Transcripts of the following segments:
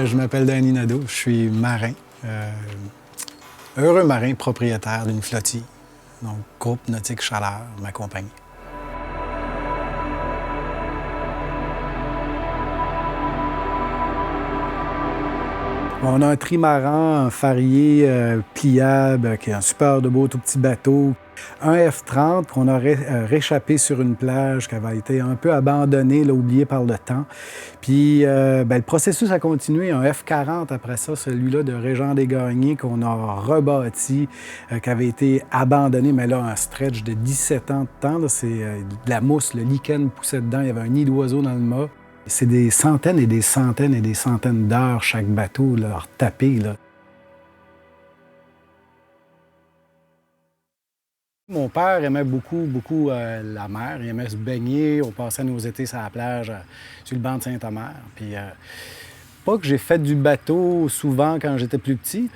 Je m'appelle Danny Nadeau, je suis marin, heureux marin propriétaire d'une flottille. Donc, Groupe Nautique Chaleur, ma compagnie. On a un trimaran en Farrier pliable, qui est un super de beau tout petit bateau. Un F-30 qu'on a réchappé sur une plage qui avait été un peu abandonnée, là, oubliée par le temps. Puis le processus a continué. Un F-40 après ça, celui-là de Régent-des-Gagnés qu'on a rebâti, qui avait été abandonné, mais là, un stretch de 17 ans de temps. C'est de la mousse, le lichen poussait dedans, il y avait un nid d'oiseaux dans le mât. C'est des centaines et des centaines et des centaines d'heures chaque bateau, là, retapé, là. Mon père aimait beaucoup la mer. Il aimait se baigner. On passait nos étés sur la plage, sur le banc de Saint-Omer. Puis, pas que j'ai fait du bateau souvent quand j'étais plus petit.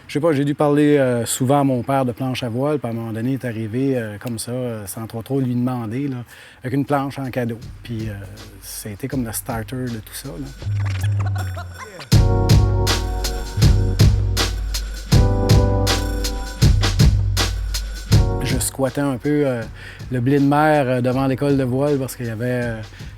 Je sais pas, j'ai dû parler souvent à mon père de planche à voile. Puis à un moment donné, il est arrivé comme ça, sans trop lui demander, là, avec une planche en cadeau. Puis ça a été comme le starter de tout ça, là. Je squattais un peu le blé de mer devant l'école de voile parce qu'il y avait...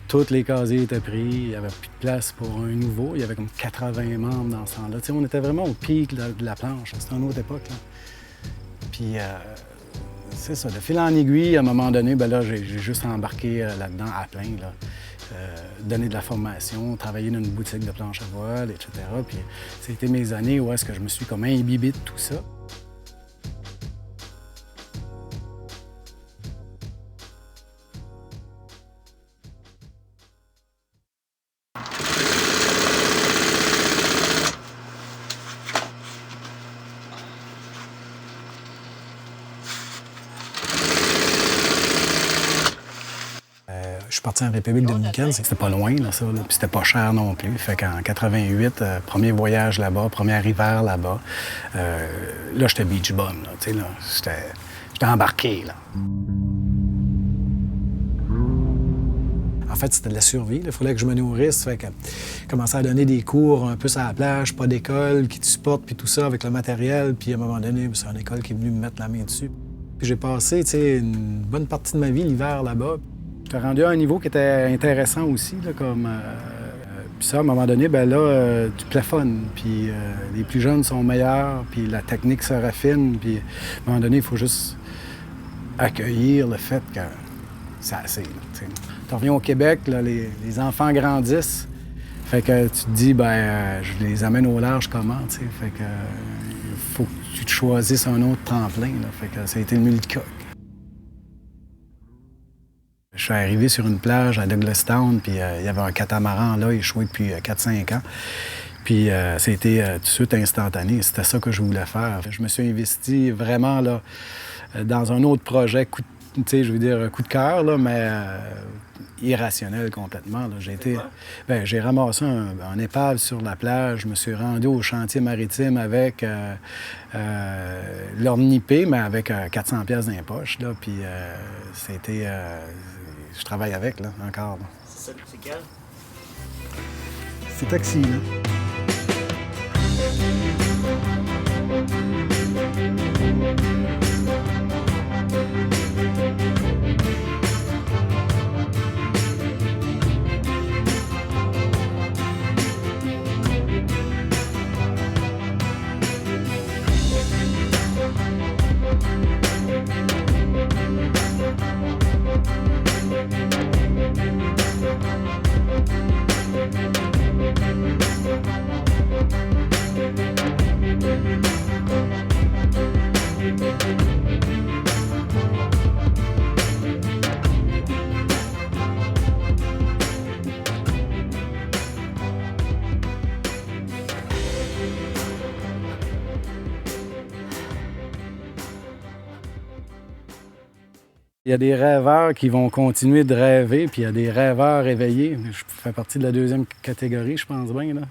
tous les casiers étaient pris, il n'y avait plus de place pour un nouveau. Il y avait comme 80 membres dans ce temps-là. On était vraiment au pic de la planche. C'était une autre époque, là. Puis, c'est ça, de fil en aiguille, à un moment donné, là, j'ai juste embarqué là-dedans à plein, là. Donner de la formation, travailler dans une boutique de planche à voile, etc. Puis, c'était mes années où est-ce que je me suis comme imbibé de tout ça. Je suis parti en République dominicaine, c'était pas loin, là, ça, là. Puis c'était pas cher non plus. Fait qu'en 88, premier voyage là-bas, premier hiver là-bas, là, j'étais beach bum, là, tu sais, là. J'étais embarqué, là. En fait, c'était de la survie. Il fallait que je me nourrisse. Fait que commencer à donner des cours un peu sur la plage, pas d'école qui te supporte, puis tout ça avec le matériel. Puis à un moment donné, c'est une école qui est venue me mettre la main dessus. Puis j'ai passé, tu sais, une bonne partie de ma vie l'hiver là-bas. J'étais rendu à un niveau qui était intéressant aussi, là, comme... puis ça, à un moment donné, là, tu plafonnes, puis les plus jeunes sont meilleurs, puis la technique se raffine, puis à un moment donné, il faut juste accueillir le fait que c'est assez, là, tu sais. Tu reviens au Québec, là, les enfants grandissent, fait que tu te dis, je les amène au large comment, tu sais, fait que il faut que tu te choisisses un autre tremplin, là, fait que ça a été le multicoque. Je suis arrivé sur une plage à Douglastown, puis il y avait un catamaran là, échoué depuis 4-5 ans. Puis c'était tout de suite instantané. C'était ça que je voulais faire. Je me suis investi vraiment là, dans un autre projet, coup de cœur, là, mais irrationnel complètement. J'ai ramassé un épave sur la plage. Je me suis rendu au chantier maritime avec l'ornipé, mais avec 400 pièces dans les poches. Là, puis c'était... je travaille avec, là, encore. C'est quel? C'est Taxi, là. Il y a des rêveurs qui vont continuer de rêver, puis il y a des rêveurs éveillés. Je fais partie de la deuxième catégorie, je pense bien, là.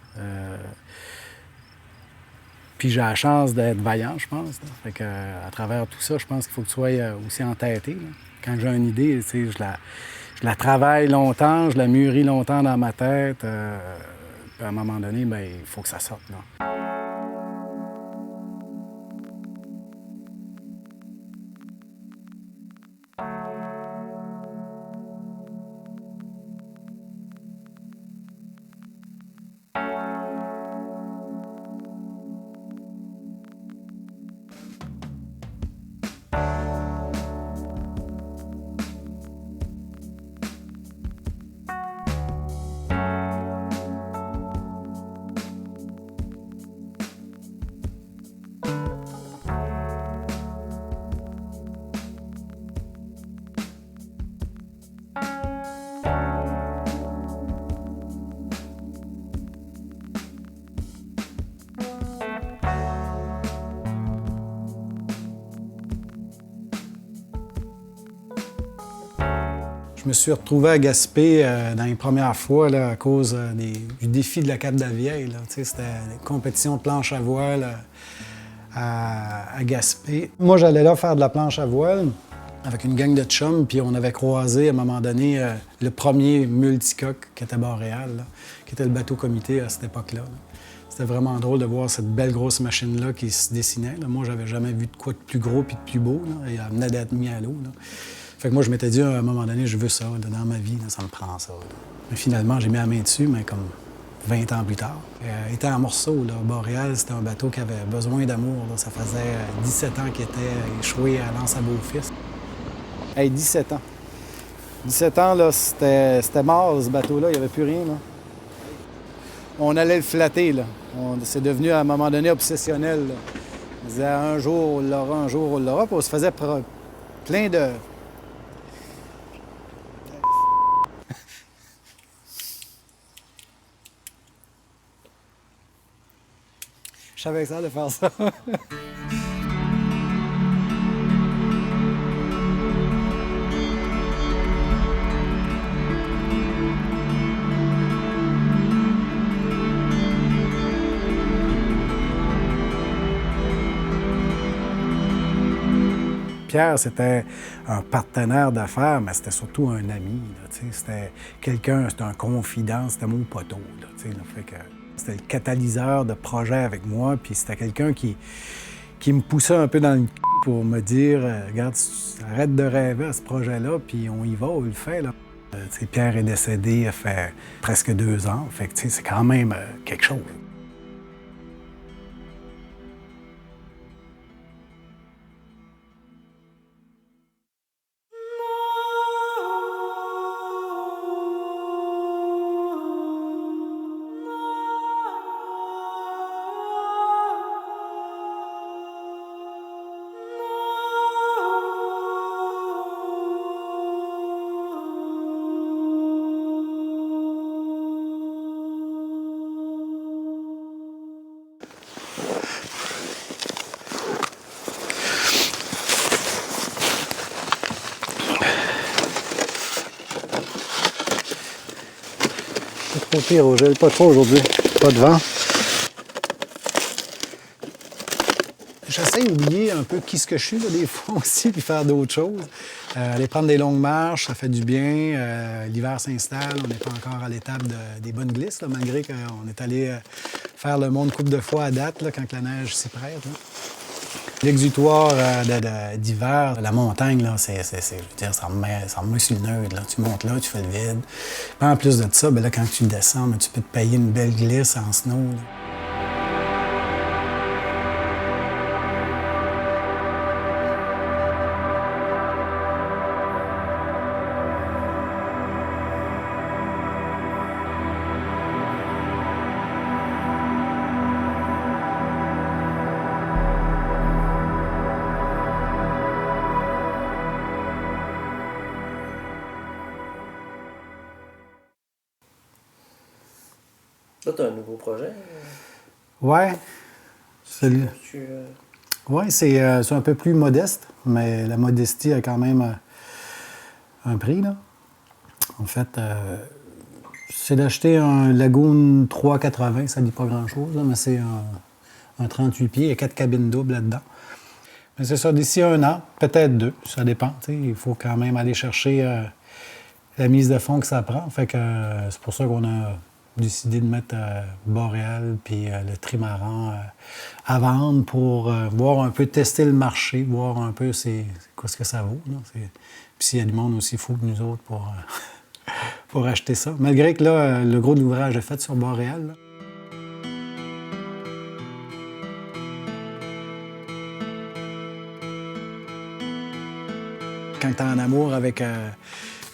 Puis j'ai la chance d'être vaillant, je pense, là. Fait que, à travers tout ça, je pense qu'il faut que tu sois aussi entêté, là. Quand j'ai une idée, tu sais, je la travaille longtemps, je la mûris longtemps dans ma tête. À un moment donné, bien, il faut que ça sorte, là. Je me suis retrouvé à Gaspé dans les premières fois là, à cause du défi de la Cap-de-la-Vieille. C'était une compétition de planche à voile à Gaspé. Moi, j'allais là faire de la planche à voile avec une gang de chums, puis on avait croisé à un moment donné le premier multicoque qui était à Montréal, là, qui était le bateau comité à cette époque-là. C'était vraiment drôle de voir cette belle grosse machine-là qui se dessinait. Là. Moi, j'avais jamais vu de quoi de plus gros puis de plus beau. Là. Et elle venait d'être mise à l'eau. Fait que moi, je m'étais dit, à un moment donné, je veux ça. Là, dans ma vie, là, ça me prend ça. Là. Mais finalement, j'ai mis la main dessus, mais comme 20 ans plus tard. Il était en morceaux. Là. Boréal, c'était un bateau qui avait besoin d'amour. Là. Ça faisait 17 ans qu'il était échoué à l'Anse-à-Beaufils. Hey, 17 ans. 17 ans, là, c'était mort, ce bateau-là. Il n'y avait plus rien. Là. On allait le flatter. Là. C'est devenu, à un moment donné, obsessionnel. Là. On disait, un jour, on l'aura, un jour, on l'aura. Puis on se faisait plein de... Je savais que ça allait faire ça. Pierre, c'était un partenaire d'affaires, mais c'était surtout un ami. C'était quelqu'un, c'était un confident, c'était mon poteau. Fait que c'était le catalyseur de projets avec moi, puis c'était quelqu'un qui me poussait un peu dans le cul pour me dire regarde, arrête de rêver à ce projet-là, puis on y va, on le fait. Là. Pierre est décédé il y a fait presque 2 ans, fait que c'est quand même quelque chose. Pas trop pire, je pas trop aujourd'hui. Pas de vent. J'essaie d'oublier un peu qui ce que je suis là, des fois aussi, puis faire d'autres choses. Aller prendre des longues marches, ça fait du bien. L'hiver s'installe, on n'est pas encore à l'étape des bonnes glisses, là, malgré qu'on est allé faire le monde couple de fois à date, là, quand la neige s'y prête. Là. L'exutoire d'hiver, la montagne, là, je veux dire, ça me met sur le nœud. Là. Tu montes là, tu fais le vide. Puis en plus de ça, ben là, quand tu descends, ben, tu peux te payer une belle glisse en snow. Là. Là, tu as un nouveau projet? Ouais. Ouais, c'est un peu plus modeste, mais la modestie a quand même un prix, là. En fait, c'est d'acheter un Lagoon 380, ça ne dit pas grand-chose, là, mais c'est un 38 pieds et 4 cabines doubles là-dedans. Mais c'est ça, d'ici 1 an, peut-être 2, ça dépend. Il faut quand même aller chercher la mise de fonds que ça prend. Fait que c'est pour ça qu'on a décidé de mettre Boréal puis le trimaran à vendre pour voir un peu, tester le marché, voir un peu quoi ce que ça vaut. Là. Puis s'il y a du monde aussi fou que nous autres pour acheter ça. Malgré que là, le gros de l'ouvrage est fait sur Boréal. Là. Quand tu es en amour avec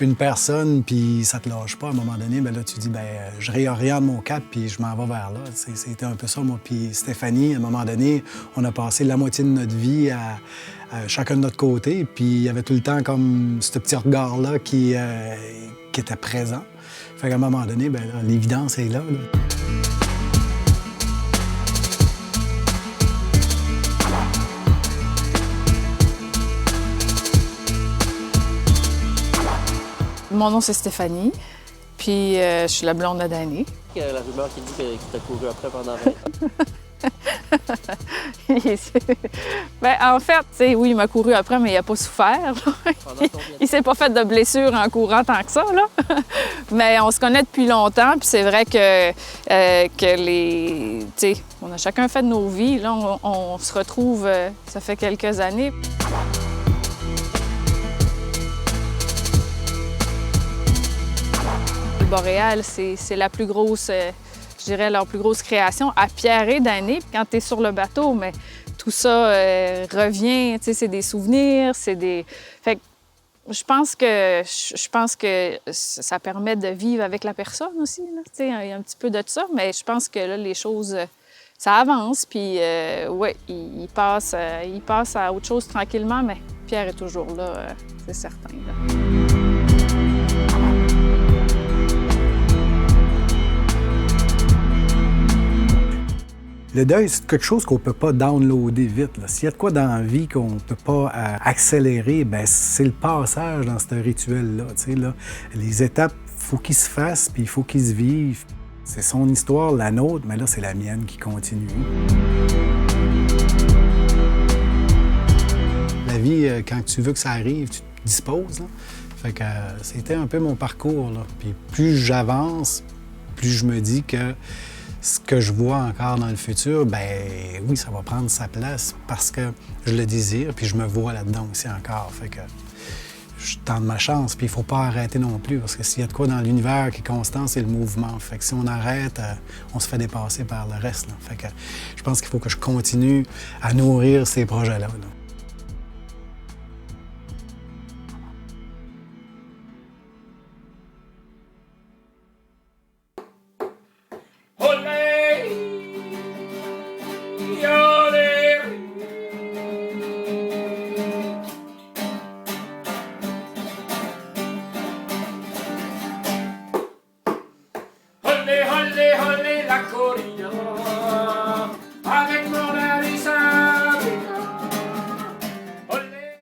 une personne, puis ça te lâche pas, à un moment donné, bien là, tu dis, bien, je réoriente mon cap, puis je m'en vais vers là. C'était un peu ça, moi. Puis Stéphanie, à un moment donné, on a passé la moitié de notre vie à chacun de notre côté, puis il y avait tout le temps comme ce petit regard-là qui était présent. Fait qu'à un moment donné, bien, là, l'évidence est là. Mon nom, c'est Stéphanie, puis je suis la blonde de Danny. Il y a la rumeur qui dit qu'il t'a couru après pendant 20 ans. Ben, en fait, oui, il m'a couru après, mais il n'a pas souffert. Il s'est pas fait de blessure en courant tant que ça, là. Mais on se connaît depuis longtemps, puis c'est vrai que on a chacun fait de nos vies. Là, on se retrouve, ça fait quelques années. Boréal, c'est la plus grosse, je dirais, leur plus grosse création à Pierre et Danny. Quand tu es sur le bateau, mais tout ça revient, c'est des souvenirs, c'est des... Fait que je pense que ça permet de vivre avec la personne aussi, là. Il y a un petit peu de ça, mais je pense que là, les choses, ça avance, puis oui, il passe à autre chose tranquillement, mais Pierre est toujours là, c'est certain, là. Le deuil, c'est quelque chose qu'on ne peut pas downloader vite. S'il y a de quoi dans la vie qu'on ne peut pas accélérer, bien, c'est le passage dans ce rituel-là. Là, les étapes, il faut qu'ils se fassent, puis il faut qu'ils se vivent. C'est son histoire, la nôtre, mais là, c'est la mienne qui continue. La vie, quand tu veux que ça arrive, tu te disposes. Là. Fait que c'était un peu mon parcours. Là. Puis plus j'avance, plus je me dis que ce que je vois encore dans le futur, bien oui, ça va prendre sa place parce que je le désire, puis je me vois là-dedans aussi encore. Fait que je tente ma chance, puis il faut pas arrêter non plus, parce que s'il y a de quoi dans l'univers qui est constant, c'est le mouvement. Fait que si on arrête, on se fait dépasser par le reste. Là. Fait que je pense qu'il faut que je continue à nourrir ces projets-là. Là. Holle, holle, holle, la corrida.